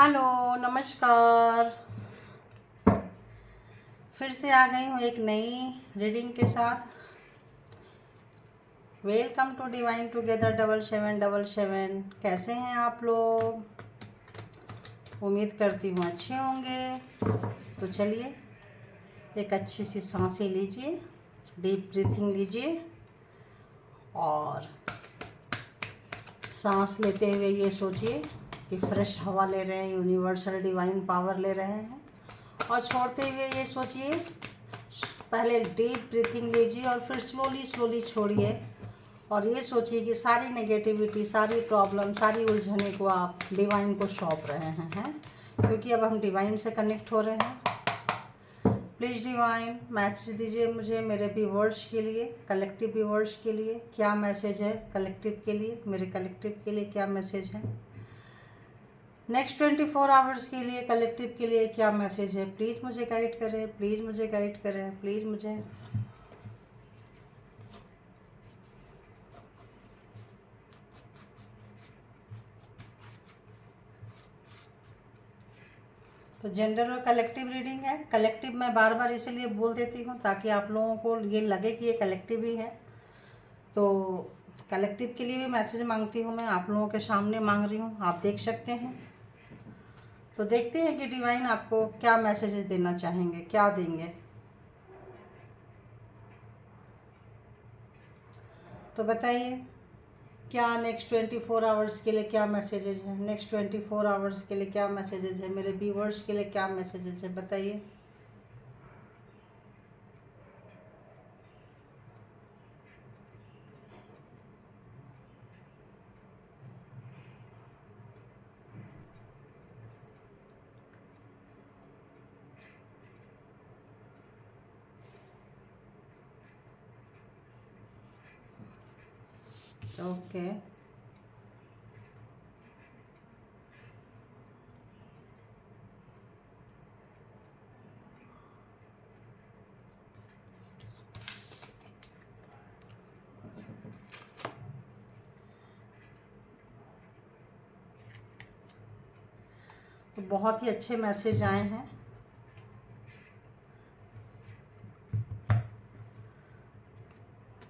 Hello, नमस्कार। फिर से आ गई हूँ एक नई रीडिंग के साथ। Welcome to divine together 7777। कैसे हैं आप लोग? उम्मीद करती हूँ अच्छे होंगे। तो चलिए एक अच्छी सी सांसें लीजिए, डीप ब्रीथिंग लीजिए और सांस लेते हुए ये सोचिए कि फ्रेश हवा ले रहे हैं, यूनिवर्सल डिवाइन पावर ले रहे हैं। और छोड़ते हुए ये सोचिए, पहले डीप ब्रीथिंग लीजिए और फिर स्लोली स्लोली छोड़िए। और ये सोचिए कि सारी नेगेटिविटी, सारी प्रॉब्लम, सारी उलझने को आप डिवाइन को सौंप रहे हैं क्योंकि अब हम डिवाइन से कनेक्ट हो रहे हैं। प्लीज़ डिवाइन मैसेज दीजिए मुझे, मेरे व्यूअर्स के लिए, कलेक्टिव व्यूअर्स के लिए क्या मैसेज है, कलेक्टिव के लिए, मेरे कलेक्टिव के लिए क्या मैसेज है, नेक्स्ट 24 आवर्स के लिए कलेक्टिव के लिए क्या मैसेज है। प्लीज़ मुझे गाइड करें, प्लीज़ मुझे गाइड करें, प्लीज़ मुझे। तो जनरल और कलेक्टिव रीडिंग है। कलेक्टिव मैं बार बार इसीलिए बोल देती हूँ ताकि आप लोगों को ये लगे कि ये कलेक्टिव ही है। तो कलेक्टिव के लिए भी मैसेज मांगती हूँ, मैं आप लोगों के सामने मांग रही हूँ, आप देख सकते हैं। तो देखते हैं कि डिवाइन आपको क्या मैसेजेस देना चाहेंगे, क्या देंगे। तो बताइए क्या नेक्स्ट 24 आवर्स के लिए क्या मैसेजेस हैं, नेक्स्ट 24 आवर्स के लिए क्या मैसेजेस है, मेरे व्यूअर्स के लिए क्या मैसेजेस है, बताइए। ओके तो बहुत ही अच्छे मैसेज आए हैं।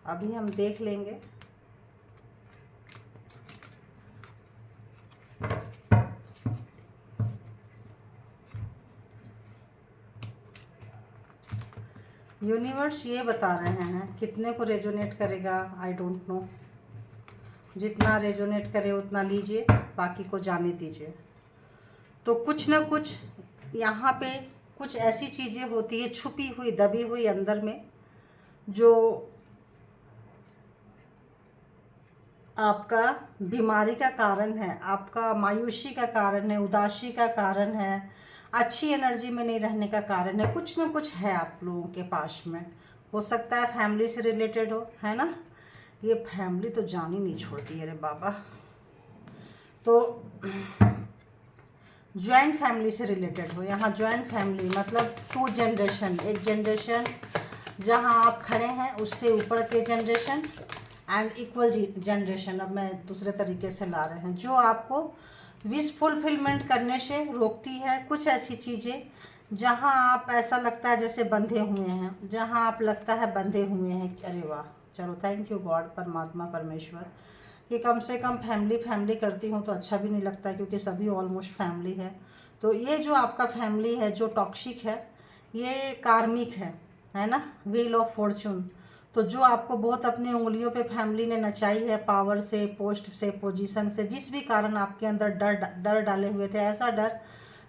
अभी हम देख लेंगे। यूनिवर्स ये बता रहे हैं, कितने को रेजोनेट करेगा आई डोंट नो। जितना रेजोनेट करे उतना लीजिए, बाकी को जाने दीजिए। तो कुछ ना कुछ यहाँ पे कुछ ऐसी चीज़ें होती है छुपी हुई, दबी हुई अंदर में, जो आपका बीमारी का कारण है, आपका मायूसी का कारण है, उदासी का कारण है, अच्छी एनर्जी में नहीं रहने का कारण है। कुछ ना कुछ है आप लोगों के पास में। हो सकता है फैमिली से रिलेटेड हो, है ना। ये फैमिली तो जान ही नहीं छोड़ती, अरे बाबा। तो जॉइंट फैमिली से रिलेटेड हो। यहाँ जॉइंट फैमिली मतलब 2 जनरेशन, एक जनरेशन जहाँ आप खड़े हैं उससे ऊपर के जनरेशन एंड इक्वल जनरेशन। अब मैं दूसरे तरीके से ला रहे हैं जो आपको विश फुलफिलमेंट करने से रोकती है। कुछ ऐसी चीज़ें जहाँ आप ऐसा लगता है जैसे बंधे हुए हैं, जहाँ आप लगता है बंधे हुए हैं। अरे वाह, चलो थैंक यू गॉड, परमात्मा, परमेश्वर, कि कम से कम फैमिली फैमिली करती हूँ तो अच्छा भी नहीं लगता क्योंकि सभी ऑलमोस्ट फैमिली है। तो ये जो आपका फैमिली है जो टॉक्सिक है, ये कार्मिक है ना, व्हील ऑफ फॉर्चून। तो जो आपको बहुत अपनी उंगलियों पे फैमिली ने नचाई है, पावर से, पोस्ट से, पोजीशन से, जिस भी कारण आपके अंदर डर डाले हुए थे, ऐसा डर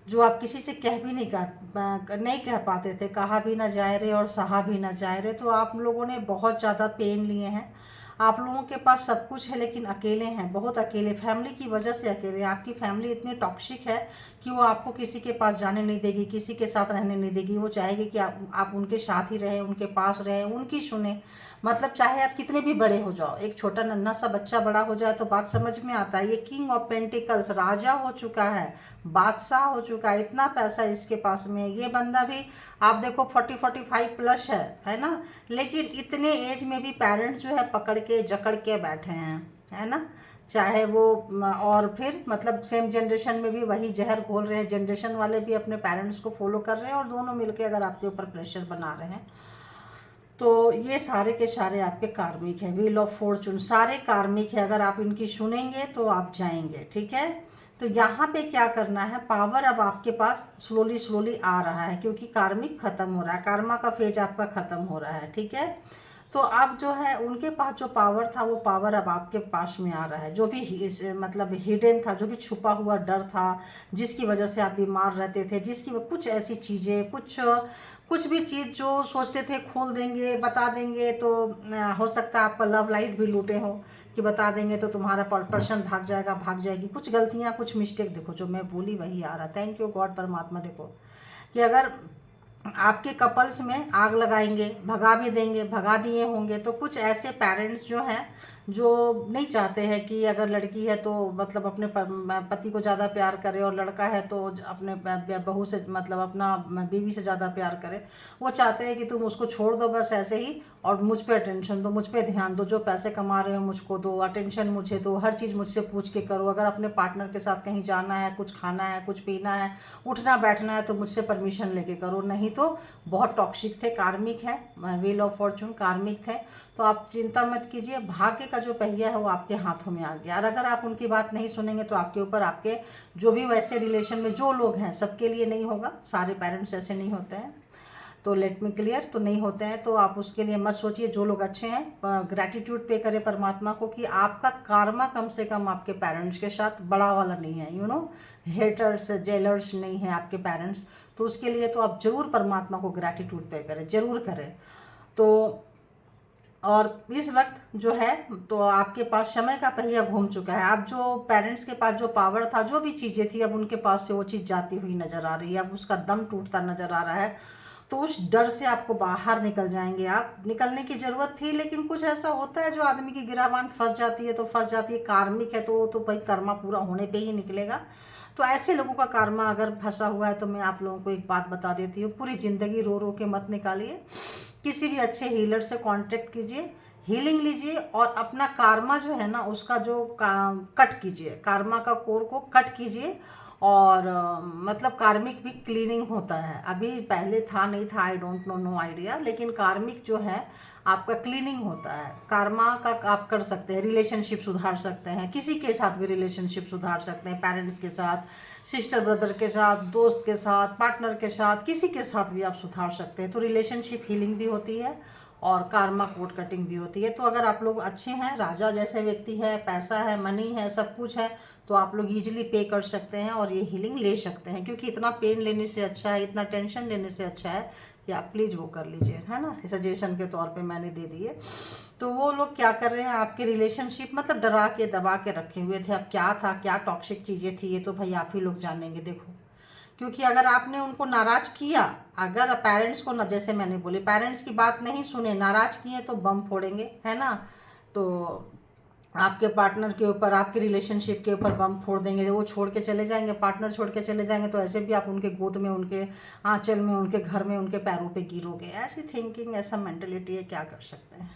जो आप किसी से कह भी नहीं कह पाते थे, कहा भी ना जाए रहे और सहा भी ना जाए रहे। तो आप लोगों ने बहुत ज़्यादा पेन लिए हैं। आप लोगों के पास सब कुछ है लेकिन अकेले हैं, बहुत अकेले, फैमिली की वजह से अकेले। आपकी फैमिली इतनी टॉक्सिक है कि वो आपको किसी के पास जाने नहीं देगी, किसी के साथ रहने नहीं देगी। वो चाहेगी कि आप उनके साथ ही रहें, उनके पास रहें, उनकी सुने। मतलब चाहे आप कितने भी बड़े हो जाओ, एक छोटा नन्हा सा बच्चा बड़ा हो जाए तो बात समझ में आता है। ये किंग ऑफ पेंटिकल्स, राजा हो चुका है, बादशाह हो चुका है, इतना पैसा इसके पास में। ये बंदा भी आप देखो 40-45 प्लस है ना, लेकिन इतने एज में भी पेरेंट्स जो है पकड़ के जकड़ के बैठे हैं, है ना। चाहे वो और फिर मतलब सेम जनरेशन में भी वही जहर घोल रहे हैं, जनरेशन वाले भी अपने पेरेंट्स को फॉलो कर रहे हैं और दोनों मिलके अगर आपके ऊपर प्रेशर बना रहे हैं, तो ये सारे के सारे आपके कार्मिक हैं। व्हील ऑफ फॉर्चून सारे कार्मिक है, अगर आप इनकी सुनेंगे तो आप जाएंगे, ठीक है। तो यहाँ पे क्या करना है, पावर अब आपके पास स्लोली स्लोली आ रहा है क्योंकि कार्मिक खत्म हो रहा है, कार्मा का फेज आपका खत्म हो रहा है, ठीक है। तो अब जो है उनके पास जो पावर था वो पावर अब आपके पास में आ रहा है। जो भी मतलब हिडन था, जो भी छुपा हुआ डर था, जिसकी वजह से आप बीमार रहते थे, जिसकी कुछ ऐसी चीज़ें, कुछ भी चीज़ जो सोचते थे खोल देंगे, बता देंगे तो हो सकता है आपका लव लाइफ भी लूटे हो कि बता देंगे तो तुम्हारा पर्सन भाग जाएगा, भाग जाएगी। कुछ गलतियाँ, कुछ मिस्टेक, देखो जो मैं बोली वही आ रहा। थैंक यू गॉड परमात्मा। देखो कि अगर आपके कपल्स में आग लगाएंगे, भगा भी देंगे, भगा दिए होंगे, तो कुछ ऐसे पेरेंट्स जो हैं जो नहीं चाहते हैं कि अगर लड़की है तो मतलब अपने पति को ज़्यादा प्यार करे और लड़का है तो अपने बहू से मतलब अपना बीवी से ज़्यादा प्यार करे। वो चाहते हैं कि तुम उसको छोड़ दो बस ऐसे ही और मुझ पे अटेंशन दो, मुझ पे ध्यान दो, जो पैसे कमा रहे हो मुझको दो, अटेंशन मुझे दो, हर चीज़ मुझसे पूछ के करो। अगर अपने पार्टनर के साथ कहीं जाना है, कुछ खाना है, कुछ पीना है, उठना बैठना है तो मुझसे परमिशन लेके करो, नहीं तो बहुत टॉक्सिक थे, कार्मिक है, व्हील ऑफ फॉर्चून कार्मिक थे। तो आप चिंता मत कीजिए, भाग्य का जो पहिया है वो आपके हाथों में आ गया। और अगर आप उनकी बात नहीं सुनेंगे तो आपके ऊपर, आपके जो भी वैसे रिलेशन में जो लोग हैं सबके लिए नहीं होगा, सारे पेरेंट्स ऐसे नहीं होते हैं, तो लेट मी क्लियर, तो नहीं होते हैं। तो आप उसके लिए मत सोचिए, जो लोग अच्छे हैं ग्रैटिट्यूड पे करें परमात्मा को कि आपका कार्मा कम से कम आपके पेरेंट्स के साथ बड़ा वाला नहीं है, यू नो, हेटर्स जेलर्स नहीं है आपके पेरेंट्स। तो उसके लिए तो आप ज़रूर परमात्मा को ग्रैटिट्यूड पे करें, ज़रूर करें। तो और इस वक्त जो है तो आपके पास समय का पहिया घूम चुका है। अब जो पेरेंट्स के पास जो पावर था, जो भी चीज़ें थी, अब उनके पास से वो चीज़ जाती हुई नज़र आ रही है, अब उसका दम टूटता नज़र आ रहा है। तो उस डर से आपको बाहर निकल जाएंगे आप। निकलने की ज़रूरत थी, लेकिन कुछ ऐसा होता है जो आदमी की गिराबान फंस जाती है तो फंस जाती है। कार्मिक है तो वो तो भाई कर्मा पूरा होने पे ही निकलेगा। तो ऐसे लोगों का कर्मा अगर फंसा हुआ है तो मैं आप लोगों को एक बात बता देती हूँ, पूरी ज़िंदगी रो रो के मत निकालिए। किसी भी अच्छे हीलर से कांटेक्ट कीजिए, हीलिंग लीजिए और अपना कार्मा जो है ना उसका जो कट कीजिए, कार्मा का कोर को कट कीजिए। और मतलब कार्मिक भी क्लीनिंग होता है, अभी पहले था नहीं था, I don't know, no idea, लेकिन कार्मिक जो है आपका क्लीनिंग होता है। कार्मा का आप कर सकते हैं, रिलेशनशिप सुधार सकते हैं, किसी के साथ भी रिलेशनशिप सुधार सकते हैं, पेरेंट्स के साथ, सिस्टर ब्रदर के साथ, दोस्त के साथ, पार्टनर के साथ, किसी के साथ भी आप सुधार सकते हैं। तो रिलेशनशिप हीलिंग भी होती है और कार्मा कोड कटिंग भी होती है। तो अगर आप लोग अच्छे हैं, राजा जैसे व्यक्ति है, पैसा है, मनी है, सब कुछ है, तो आप लोग इजीली पे कर सकते हैं और ये हीलिंग ले सकते हैं। क्योंकि इतना पेन लेने से अच्छा है, इतना टेंशन लेने से अच्छा है कि आप प्लीज़ वो कर लीजिए, है ना, सजेशन के तौर पे मैंने दे दिए। तो वो लोग क्या कर रहे हैं, आपके रिलेशनशिप मतलब डरा के दबा के रखे हुए थे। अब क्या था, क्या टॉक्सिक चीज़ें थी, ये तो भाई आप ही लोग जानेंगे। देखो, क्योंकि अगर आपने उनको नाराज़ किया, अगर पेरेंट्स को ना, जैसे मैंने बोली, पेरेंट्स की बात नहीं सुने, नाराज़ किए तो बम फोड़ेंगे, है ना। तो आपके पार्टनर के ऊपर, आपके रिलेशनशिप के ऊपर बम फोड़ देंगे। वो छोड़ के चले जाएंगे, पार्टनर छोड़ के चले जाएंगे, तो ऐसे भी आप उनके गोद में, उनके आंचल में, उनके घर में, उनके पैरों पे गिरोगे। ऐसी थिंकिंग, ऐसा मेंटलिटी है, क्या कर सकते हैं।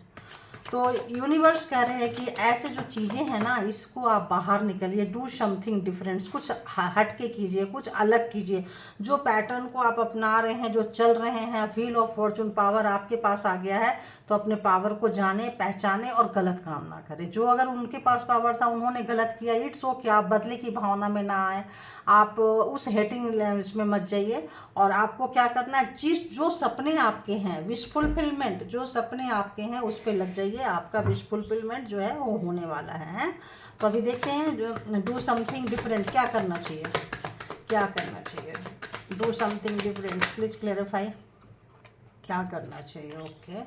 तो यूनिवर्स कह रहे हैं कि ऐसे जो चीज़ें हैं ना, इसको आप बाहर निकलिए, डू समथिंग डिफरेंस, कुछ हट के कीजिए, कुछ अलग कीजिए। जो पैटर्न को आप अपना रहे हैं, जो चल रहे हैं, व्हील ऑफ फॉर्चून पावर आपके पास आ गया है, तो अपने पावर को जाने, पहचाने और गलत काम ना करें। जो अगर उनके पास पावर था, उन्होंने गलत किया, इट्स ओके, आप बदले की भावना में ना आए, आप उस हेटिंग इसमें मत जाइए। और आपको क्या करना है, जो सपने आपके हैं, विश फुलफिलमेंट, जो सपने आपके हैं उस पर लग जाइए, आपका विश फुलफिलमेंट जो है वो होने वाला है। तो अभी देखते हैं, डू समथिंग डिफरेंट, क्या करना चाहिए, क्या करना चाहिए, do something different, please clarify, क्या करना चाहिए। ओके,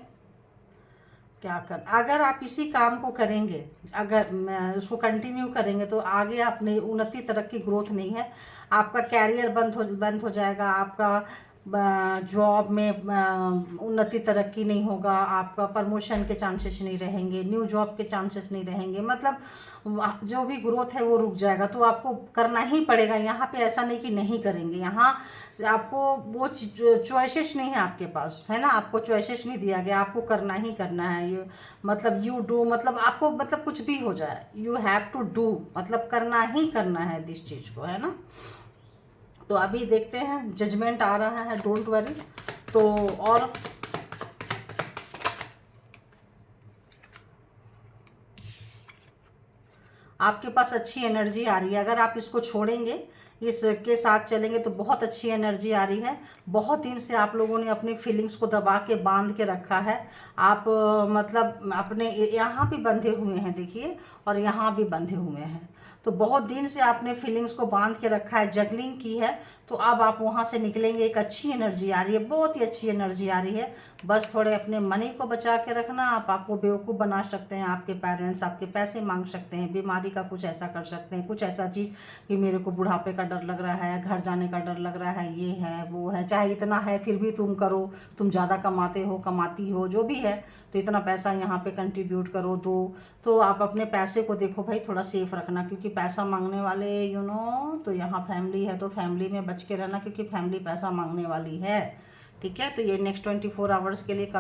क्या कर, अगर आप इसी काम को करेंगे, अगर उसको कंटिन्यू करेंगे तो आगे आपने उन्नति, तरक्की, ग्रोथ नहीं है। आपका कैरियर बंद हो जाएगा, आपका जॉब में उन्नति तरक्की नहीं होगा, आपका प्रमोशन के चांसेस नहीं रहेंगे, न्यू जॉब के चांसेस नहीं रहेंगे, मतलब जो भी ग्रोथ है वो रुक जाएगा। तो आपको करना ही पड़ेगा। यहाँ पे ऐसा नहीं कि नहीं करेंगे, यहाँ आपको वो चॉइसेस नहीं है आपके पास, है ना, आपको चॉइसेस नहीं दिया गया, आपको करना ही करना है। ये मतलब यू डू, मतलब आपको, मतलब कुछ भी हो जाए, यू हैव टू डू, मतलब करना ही करना है इस चीज़ को, है ना। तो अभी देखते हैं, जजमेंट आ रहा है, डोंट वरी। तो और आपके पास अच्छी एनर्जी आ रही है। अगर आप इसको छोड़ेंगे, इसके साथ चलेंगे तो बहुत अच्छी एनर्जी आ रही है। बहुत दिन से आप लोगों ने अपनी फीलिंग्स को दबा के बांध के रखा है। आप मतलब अपने यहाँ भी बंधे हुए हैं, देखिए, और यहाँ भी बंधे हुए हैं। तो बहुत दिन से आपने फीलिंग्स को बांध के रखा है, जगलिंग की है। तो अब आप वहाँ से निकलेंगे, एक अच्छी एनर्जी आ रही है, बहुत ही अच्छी एनर्जी आ रही है। बस थोड़े अपने मनी को बचा के रखना। आप आपको बेवकूफ़ बना सकते हैं, आपके पेरेंट्स आपके पैसे मांग सकते हैं, बीमारी का कुछ ऐसा कर सकते हैं, कुछ ऐसा चीज़ कि मेरे को बुढ़ापे का डर लग रहा है, घर जाने का डर लग रहा है, ये है वो है। चाहे इतना है फिर भी तुम करो, तुम ज़्यादा कमाते हो, कमाती हो, जो भी है, तो इतना पैसा यहाँ पे कंट्रीब्यूट करो, दो। तो आप अपने पैसे को देखो भाई, थोड़ा सेफ रखना, क्योंकि पैसा मांगने वाले तो यहाँ फैमिली है, तो फैमिली में बच के रहना, क्योंकि फैमिली पैसा मांगने वाली है। ठीक है, तो ये नेक्स्ट 24 आवर्स के लिए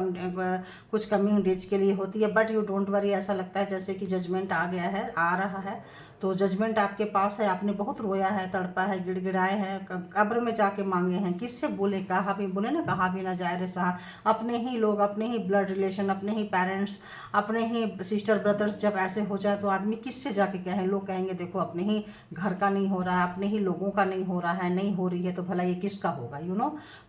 कुछ कमिंग डेज के लिए होती है। बट यू डोंट वरी, ऐसा लगता है जैसे कि जजमेंट आ गया है, आ रहा है। तो जजमेंट आपके पास है। आपने बहुत रोया है, तड़पा है, गिड़गिड़ाए हैं, कब्र में जाके मांगे हैं। किससे बोले, कहा भी, बोले ना, कहा भी ना जाए रे साहब। अपने ही लोग, अपने ही ब्लड रिलेशन, अपने ही पेरेंट्स, अपने ही सिस्टर ब्रदर्स जब ऐसे हो जाए तो आदमी किससे जाके कहें। लोग कहेंगे देखो अपने ही घर का नहीं हो रहा है, अपने ही लोगों का नहीं हो रहा है, नहीं हो रही है, तो भला ये किसका होगा,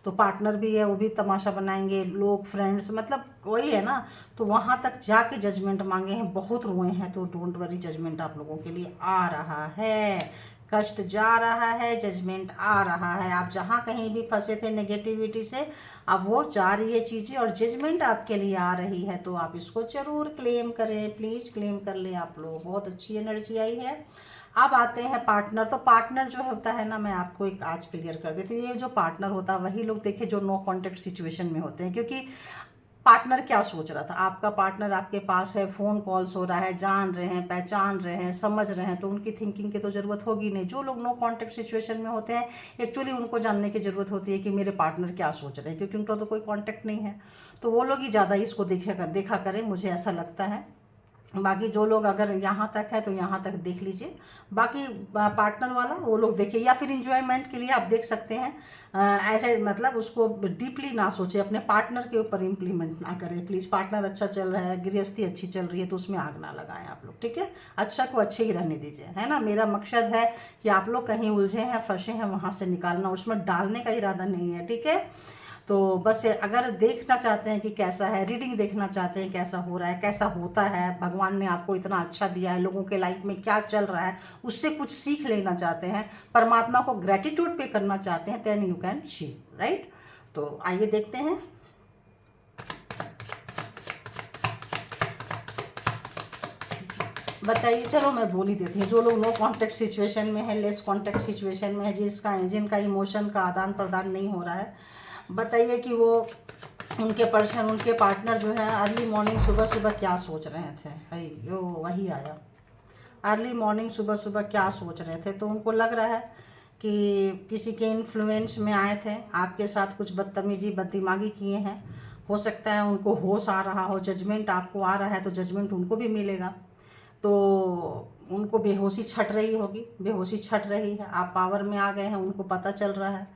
तो पार्टनर भी है, वो भी तमाशा बनाएंगे, लोग, फ्रेंड्स, मतलब वही है ना। तो वहाँ तक जाके जजमेंट मांगे हैं, बहुत रोए हैं। तो डोंट वरी, जजमेंट आप लोगों के लिए आ रहा है। कष्ट जा रहा है, जजमेंट आ रहा है। आप जहाँ कहीं भी फंसे थे नेगेटिविटी से, अब वो जा रही है चीज़ें, और जजमेंट आपके लिए आ रही है। तो आप इसको ज़रूर क्लेम करें, प्लीज़ क्लेम कर लें आप लोग। बहुत अच्छी एनर्जी आई है। अब आते हैं पार्टनर। तो पार्टनर जो होता है ना, मैं आपको एक आज क्लियर कर देती हूँ, ये जो पार्टनर होता है वही लोग देखिए जो नो कॉन्टेक्ट सिचुएशन में होते हैं। क्योंकि पार्टनर क्या सोच रहा था, आपका पार्टनर आपके पास है, फ़ोन कॉल्स हो रहा है, जान रहे हैं, पहचान रहे हैं, समझ रहे हैं, तो उनकी थिंकिंग की तो ज़रूरत होगी नहीं। जो लोग नो कॉन्टेक्ट सिचुएशन में होते हैं, एक्चुअली उनको जानने की ज़रूरत होती है कि मेरे पार्टनर क्या सोच रहे हैं, क्योंकि उनका तो कोई कॉन्टेक्ट नहीं है। तो वो लोग ही ज़्यादा इसको देखा करें, मुझे ऐसा लगता है। बाकी जो लोग अगर यहाँ तक है तो यहाँ तक देख लीजिए। बाकी पार्टनर वाला वो लोग देखिए, या फिर इंजॉयमेंट के लिए आप देख सकते हैं। ऐसे मतलब उसको डीपली ना सोचे, अपने पार्टनर के ऊपर इम्प्लीमेंट ना करें प्लीज़। पार्टनर अच्छा चल रहा है, गृहस्थी अच्छी चल रही है, तो उसमें आग ना लगाएं आप लोग, ठीक है। अच्छा को अच्छे ही रहने दीजिए, है ना। मेरा मकसद है कि आप लोग कहीं उलझे हैं, फंसे हैं, वहाँ से निकालना, उसमें डालने का इरादा नहीं है, ठीक है। तो बस अगर देखना चाहते हैं कि कैसा है, रीडिंग देखना चाहते हैं कैसा हो रहा है, कैसा होता है, भगवान ने आपको इतना अच्छा दिया है, लोगों के लाइफ में क्या चल रहा है, उससे कुछ सीख लेना चाहते हैं, परमात्मा को ग्रेटिट्यूड पे करना चाहते हैं, then you can see, right. तो आइए देखते हैं। बताइए, चलो मैं बोल ही देती हूँ। जो लोग नो कॉन्टेक्ट सिचुएशन में है, लेस कॉन्टेक्ट सिचुएशन में है, जिनका इमोशन का आदान प्रदान नहीं हो रहा है, बताइए कि वो उनके पर्सन, उनके पार्टनर जो है अर्ली मॉर्निंग सुबह सुबह क्या सोच रहे थे। यो वही आया, अर्ली मॉर्निंग सुबह सुबह क्या सोच रहे थे। तो उनको लग रहा है कि किसी के इन्फ्लुएंस में आए थे, आपके साथ कुछ बदतमीजी बददिमागी किए हैं। हो सकता है उनको होश आ रहा हो, जजमेंट आपको आ रहा है, तो जजमेंट उनको भी मिलेगा। तो उनको बेहोशी छट रही होगी, बेहोशी छट रही है। आप पावर में आ गए हैं, उनको पता चल रहा है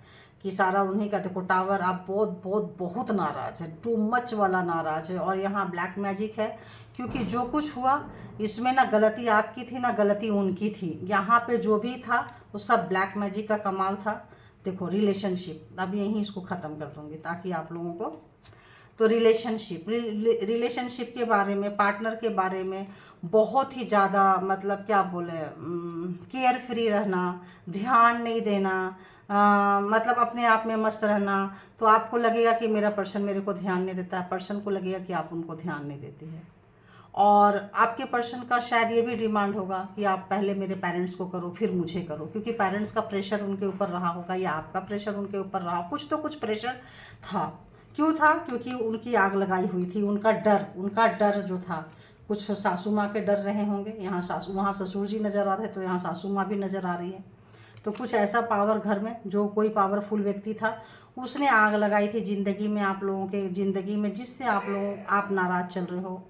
कि सारा उन्हीं का। देखो टावर, आप बहुत बहुत बहुत नाराज़ है, टू मच वाला नाराज़ है। और यहाँ ब्लैक मैजिक है, क्योंकि जो कुछ हुआ इसमें ना गलती आपकी थी ना गलती उनकी थी। यहाँ पे जो भी था वो सब ब्लैक मैजिक का कमाल था। देखो रिलेशनशिप, अब यहीं इसको ख़त्म कर दूँगी ताकि आप लोगों को। तो रिलेशनशिप के बारे में, पार्टनर के बारे में बहुत ही ज़्यादा, मतलब क्या बोले, केयर फ्री रहना, ध्यान नहीं देना, मतलब अपने आप में मस्त रहना। तो आपको लगेगा कि मेरा पर्सन मेरे को ध्यान नहीं देता है, पर्सन को लगेगा कि आप उनको ध्यान नहीं देती है। और आपके पर्सन का शायद ये भी डिमांड होगा कि आप पहले मेरे पेरेंट्स को करो फिर मुझे करो, क्योंकि पेरेंट्स का प्रेशर उनके ऊपर रहा होगा या आपका प्रेशर उनके ऊपर रहा, कुछ तो कुछ प्रेशर था। क्यों था? क्योंकि उनकी आग लगाई हुई थी, उनका डर जो था, कुछ सासू माँ के डर रहे होंगे, यहाँ सासू वहाँ ससुर जी नज़र आ रहे, तो यहाँ सासू माँ भी नज़र आ रही है। तो कुछ ऐसा पावर घर में, जो कोई पावरफुल व्यक्ति था, उसने आग लगाई थी ज़िंदगी में, आप लोगों के ज़िंदगी में, जिससे आप नाराज़ चल रहे हो।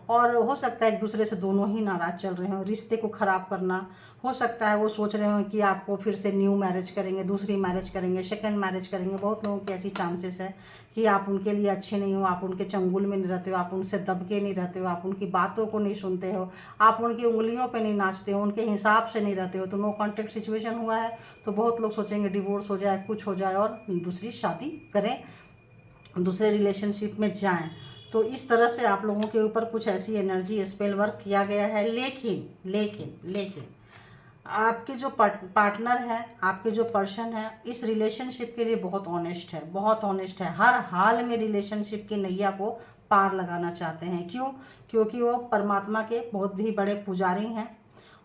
और हो सकता है एक दूसरे से दोनों ही नाराज़ चल रहे हो, रिश्ते को ख़राब करना हो सकता है। वो सोच रहे हो कि आपको फिर से न्यू मैरिज करेंगे, दूसरी मैरिज करेंगे, सेकंड मैरिज करेंगे। बहुत लोगों की ऐसी चांसेस है कि आप उनके लिए अच्छे नहीं हो, आप उनके चंगुल में नहीं रहते हो, आप उनसे दब के नहीं रहते हो, आप उनकी बातों को नहीं सुनते हो, आप उनकी उंगलियों पे नहीं नाचते हो, उनके हिसाब से नहीं रहते हो। तो नो कॉन्टेक्ट सिचुएशन हुआ है, तो बहुत लोग सोचेंगे डिवोर्स हो जाए, कुछ हो जाए और दूसरी शादी करें, दूसरे रिलेशनशिप में जाएं। तो इस तरह से आप लोगों के ऊपर कुछ ऐसी एनर्जी स्पेल वर्क किया गया है। लेकिन आपके जो पार्टनर है, आपके जो पर्सन है, इस रिलेशनशिप के लिए बहुत ऑनेस्ट है, बहुत ऑनेस्ट है। हर हाल में रिलेशनशिप की नैया को पार लगाना चाहते हैं। क्यों? क्योंकि वो परमात्मा के बहुत भी बड़े पुजारी हैं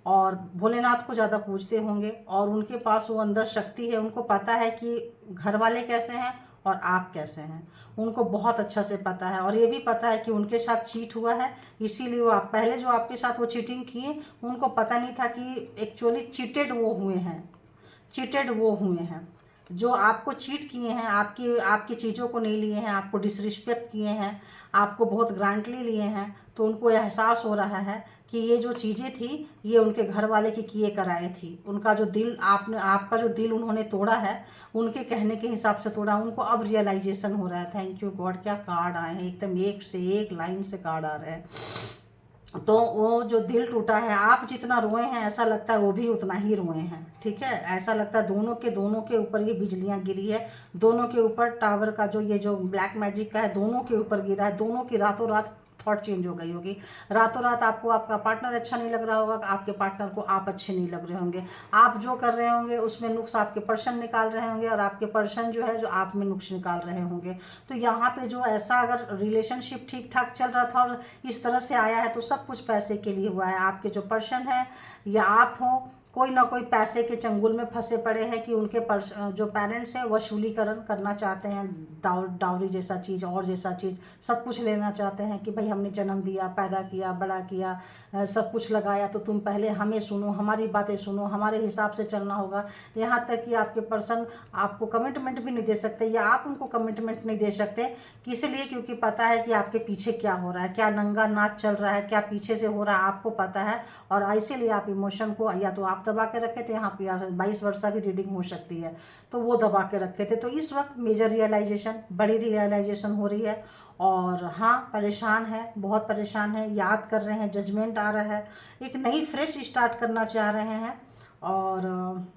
और भोलेनाथ को ज़्यादा पूजते होंगे, और उनके पास वो अंदर शक्ति है। उनको पता है कि घर वाले कैसे हैं और आप कैसे हैं, उनको बहुत अच्छा से पता है। और ये भी पता है कि उनके साथ चीट हुआ है, इसीलिए वो आप पहले जो आपके साथ वो चीटिंग किए, उनको पता नहीं था कि एक्चुअली चीटेड वो हुए हैं। जो आपको चीट किए हैं, आपकी चीज़ों को नहीं लिए हैं, आपको डिसरिस्पेक्ट किए हैं, आपको बहुत ग्रांटली लिए हैं, तो उनको एहसास हो रहा है कि ये जो चीज़ें थी ये उनके घर वाले की किए कराए थी। उनका जो दिल आपका जो दिल उन्होंने तोड़ा है, उनके कहने के हिसाब से तोड़ा, उनको अब रियलाइजेशन हो रहा है। थैंक यू गॉड, क्या कार्ड आए हैं, एकदम एक से एक लाइन से कार्ड आ रहे हैं। तो वो जो दिल टूटा है, आप जितना रोए हैं ऐसा लगता है वो भी उतना ही रोए हैं। ठीक है, ऐसा लगता है दोनों के ऊपर ये बिजलियां गिरी है, दोनों के ऊपर टावर का जो ये जो ब्लैक मैजिक का है, दोनों के ऊपर गिरा है। दोनों की रातों रात थॉट चेंज हो गई होगी। रातों रात आपको आपका पार्टनर अच्छा नहीं लग रहा होगा, आपके पार्टनर को आप अच्छे नहीं लग रहे होंगे। आप जो कर रहे होंगे उसमें नुक्स आपके पर्सन निकाल रहे होंगे, और आपके पर्सन जो है जो आप में नुक्स निकाल रहे होंगे। तो यहाँ पे जो ऐसा अगर रिलेशनशिप ठीक ठाक चल रहा था और इस तरह से आया है, तो सब कुछ पैसे के लिए हुआ है। आपके जो पर्सन है या आप हो, कोई ना कोई पैसे के चंगुल में फंसे पड़े हैं कि उनके जो पेरेंट्स हैं वसूलीकरण करना चाहते हैं, डाउरी जैसा चीज़ और जैसा चीज़ सब कुछ लेना चाहते हैं कि भाई हमने जन्म दिया, पैदा किया, बड़ा किया, सब कुछ लगाया, तो तुम पहले हमें सुनो, हमारी बातें सुनो, हमारे हिसाब से चलना होगा। यहाँ तक कि आपके पर्सन आपको कमिटमेंट भी नहीं दे सकते, या आप उनको कमिटमेंट नहीं दे सकते। इसलिए क्योंकि पता है कि आपके पीछे क्या हो रहा है, क्या नंगा नाच चल रहा है, क्या पीछे से हो रहा है, आपको पता है। और इसीलिए आप इमोशन को या तो आप दबा के रखे थे, यहाँ पे 22 वर्षा भी रीडिंग हो सकती है, तो वो दबा के रखे थे। तो इस वक्त मेजर रियलाइजेशन, बड़ी रियलाइजेशन हो रही है। और हाँ, परेशान है, बहुत परेशान है, याद कर रहे हैं, जजमेंट आ रहा है, एक नई फ्रेश स्टार्ट करना चाह रहे हैं। और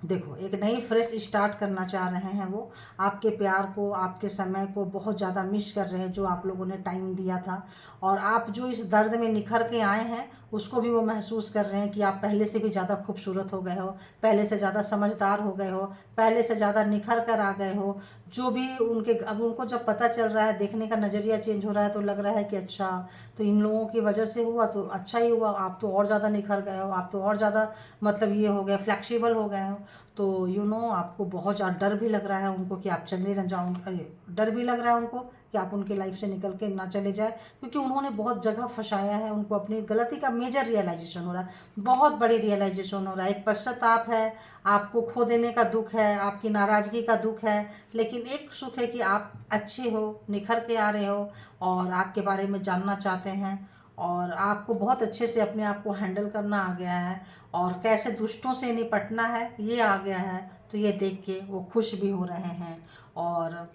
देखो, एक नई फ्रेश स्टार्ट करना चाह रहे हैं वो। आपके प्यार को, आपके समय को बहुत ज़्यादा मिस कर रहे हैं, जो आप लोगों ने टाइम दिया था। और आप जो इस दर्द में निखर के आए हैं, उसको भी वो महसूस कर रहे हैं कि आप पहले से भी ज़्यादा खूबसूरत हो गए हो, पहले से ज़्यादा समझदार हो गए हो, पहले से ज़्यादा निखर कर आ गए हो। जो भी अब उनको जब पता चल रहा है, देखने का नज़रिया चेंज हो रहा है, तो लग रहा है कि अच्छा, तो इन लोगों की वजह से हुआ तो अच्छा ही हुआ, आप तो और ज़्यादा निखर गए हो, आप तो और ज़्यादा मतलब ये हो गए, फ्लैक्सिबल हो गए हो। तो आपको बहुत ज़्यादा डर भी लग रहा है उनको कि आप चले ना जाओ, अरे डर भी लग रहा है उनको कि आप उनकी लाइफ से निकल के ना चले जाए, क्योंकि उन्होंने बहुत जगह फंसाया है उनको। अपनी गलती का मेजर रियलाइजेशन हो रहा है, बहुत बड़ी रियलाइजेशन हो रहा है। एक पश्चाताप है, आपको खो देने का दुख है, आपकी नाराज़गी का दुख है, लेकिन एक सुख है कि आप अच्छे हो, निखर के आ रहे हो, और आपके बारे में जानना चाहते हैं, और आपको बहुत अच्छे से अपने आप को हैंडल करना आ गया है, और कैसे दुष्टों से निपटना है ये आ गया है। तो ये देख के वो खुश भी हो रहे हैं। और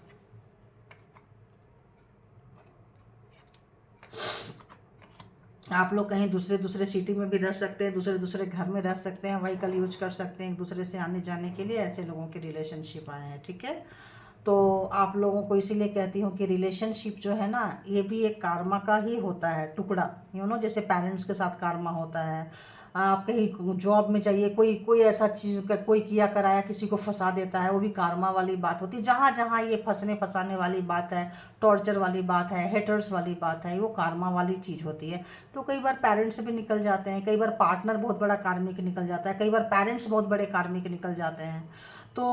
आप लोग कहीं दूसरे सिटी में भी रह सकते हैं, दूसरे घर में रह सकते हैं, व्हीकल यूज कर सकते हैं एक दूसरे से आने जाने के लिए। ऐसे लोगों के रिलेशनशिप आए हैं, ठीक है। तो आप लोगों को इसीलिए कहती हूँ कि रिलेशनशिप जो है ना, ये भी एक कार्मा का ही होता है टुकड़ा, जैसे पेरेंट्स के साथ कार्मा होता है। आप कहीं जॉब में जाइए, कोई कोई ऐसा चीज़ कोई किया कराया किसी को फंसा देता है, वो भी कार्मा वाली बात होती है। जहाँ जहाँ ये फंसने फंसाने वाली बात है, टॉर्चर वाली बात है, हेटर्स वाली बात है, वो कार्मा वाली चीज़ होती है। तो कई बार पेरेंट्स भी निकल जाते हैं, कई बार पार्टनर बहुत बड़ा कार्मिक निकल जाता है, कई बार पेरेंट्स बहुत बड़े कार्मिक निकल जाते हैं। तो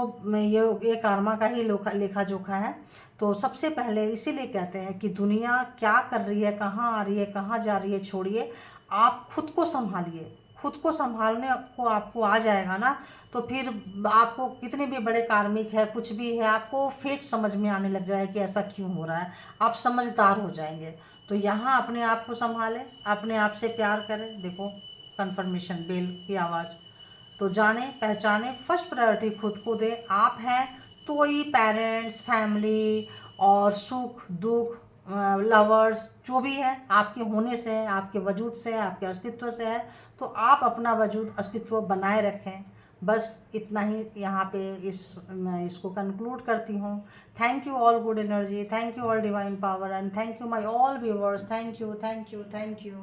ये कार्मा का ही लेखा जोखा है। तो सबसे पहले इसीलिए कहते हैं कि दुनिया क्या कर रही है, कहाँ आ रही है, कहाँ जा रही है, छोड़िए, आप खुद को संभालिए। खुद को संभालने को आपको आ जाएगा ना, तो फिर आपको कितने भी बड़े कार्मिक है, कुछ भी है, आपको फेच समझ में आने लग जाए कि ऐसा क्यों हो रहा है, आप समझदार हो जाएंगे। तो यहाँ अपने आप को संभालें, अपने आप से प्यार करें। देखो कन्फर्मेशन बेल की आवाज़, तो जाने पहचाने, फर्स्ट प्रायोरिटी खुद को दे। आप हैं तो ही पेरेंट्स, फैमिली और सुख दुख, लवर्स जो भी है आपके होने से है, आपके वजूद से है, आपके अस्तित्व से है। तो आप अपना वजूद अस्तित्व बनाए रखें। बस इतना ही यहाँ पे मैं इसको कंक्लूड करती हूँ। Thank you all good energy, thank you all divine power, and thank you my all viewers. Thank you, thank you, thank you.